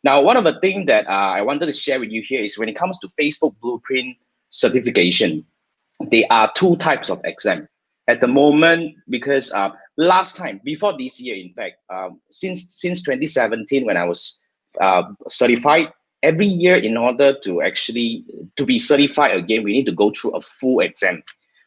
Now, one of the things that I wanted to share with you here is when it comes to Facebook Blueprint certification, there are two types of exam at the moment because last time before this year, in fact, since 2017 when I was certified, every year in order to actually to be certified again, we need to go through a full exam.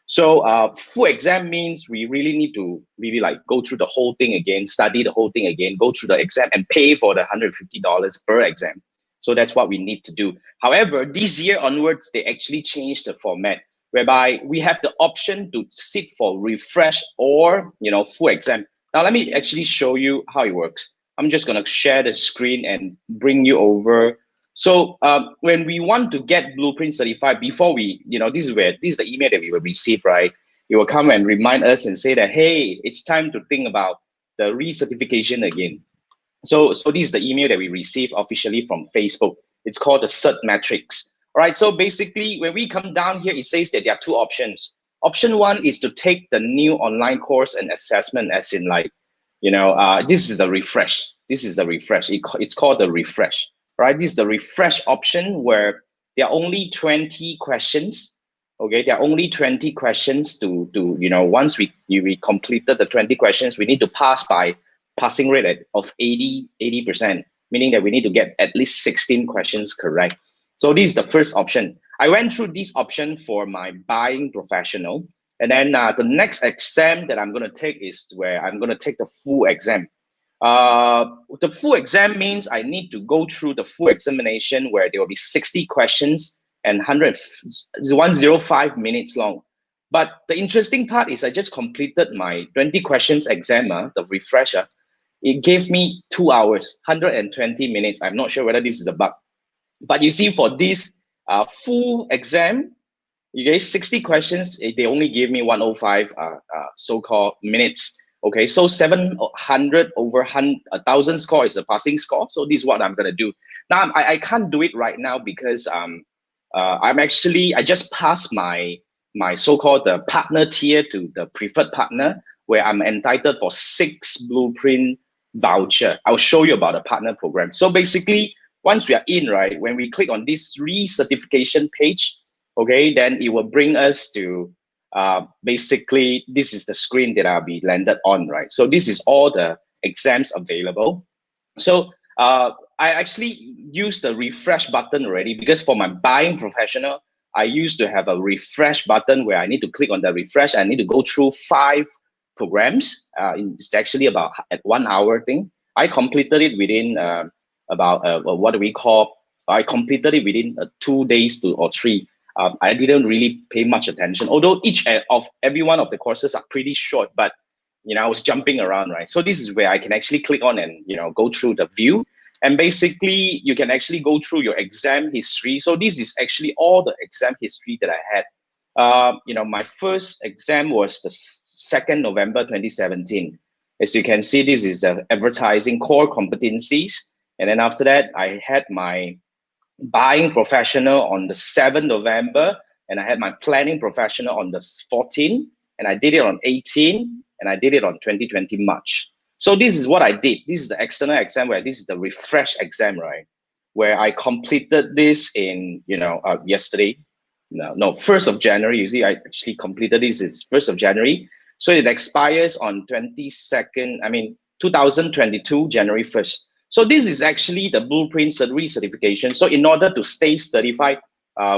So full exam means we really need to really like go through the whole thing again, study the whole thing again, go through the exam and pay for the $150 per exam. So that's what we need to do. However, this year onwards, they actually changed the format whereby we have the option to sit for refresh or full exam. Now let me actually show you how it works. I'm just going to share the screen and bring you over. So when we want to get Blueprint certified, before we, this is the email that we will receive, right? It will come and remind us and say that, hey, it's time to think about the recertification again. So this is the email that we receive officially from Facebook. It's called the Cert Matrix. All right, so basically when we come down here, it says that there are two options. Option one is to take the new online course and assessment, as in like, this is the refresh. This is the refresh. It's called the refresh, right? This is the refresh option where there are only 20 questions. Okay, there are only 20 questions to once we completed the 20 questions, we need to pass by passing rate of 80%, meaning that we need to get at least 16 questions correct. So this is the first option. I went through this option for my buying professional. And then the next exam that I'm going to take is where I'm going to take the full exam. The full exam means I need to go through the full examination where there will be 60 questions and 105 minutes long. But the interesting part is I just completed my 20 questions exam, the refresher. It gave me 2 hours, 120 minutes. I'm not sure whether this is a bug. But you see, for this full exam, you get 60 questions. They only give me 105 so-called minutes. Okay, so 700 over 1,000 score is the passing score. So this is what I'm going to do. Now, I can't do it right now because I just passed my so-called the partner tier to the preferred partner, where I'm entitled for 6 Blueprint voucher. I'll show you about the partner program. So basically, once we are in, right, when we click on this recertification page, okay, then it will bring us to basically, this is the screen that I'll be landed on, right? So this is all the exams available. So I actually used the refresh button already because for my buying professional, I used to have a refresh button where I need to click on the refresh. I need to go through 5 programs. It's actually about a 1 hour thing. I completed it within about what do we call? I completed it within 2 days or 3. I didn't really pay much attention, although every one of the courses are pretty short, but I was jumping around, right? So this is where I can actually click on and go through the view, and basically you can actually go through your exam history. So this is actually all the exam history that I had. My first exam was the 2nd November 2017. As you can see, this is the advertising core competencies, and then after that I had my buying professional on the 7th November, and I had my planning professional on the 14th, and I did it on 18th, and I did it on 2020 March. So this is what I did. This is the external exam where this is the refresh exam, right? Where I completed this in, yesterday. No, 1st of January. You see, I actually completed this is 1st of January. So it expires on 2022, January 1st. So this is actually the Blueprint recertification. So in order to stay certified,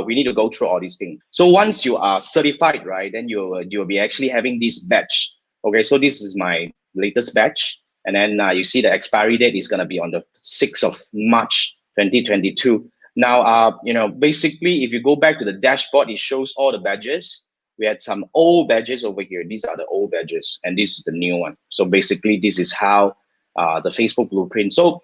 we need to go through all these things. So once you are certified, right, then you'll be actually having this badge. Okay, so this is my latest badge. And then you see the expiry date is going to be on the 6th of March, 2022. Now, basically, if you go back to the dashboard, it shows all the badges. We had some old badges over here. These are the old badges, and this is the new one. So basically, this is how the Facebook Blueprint. So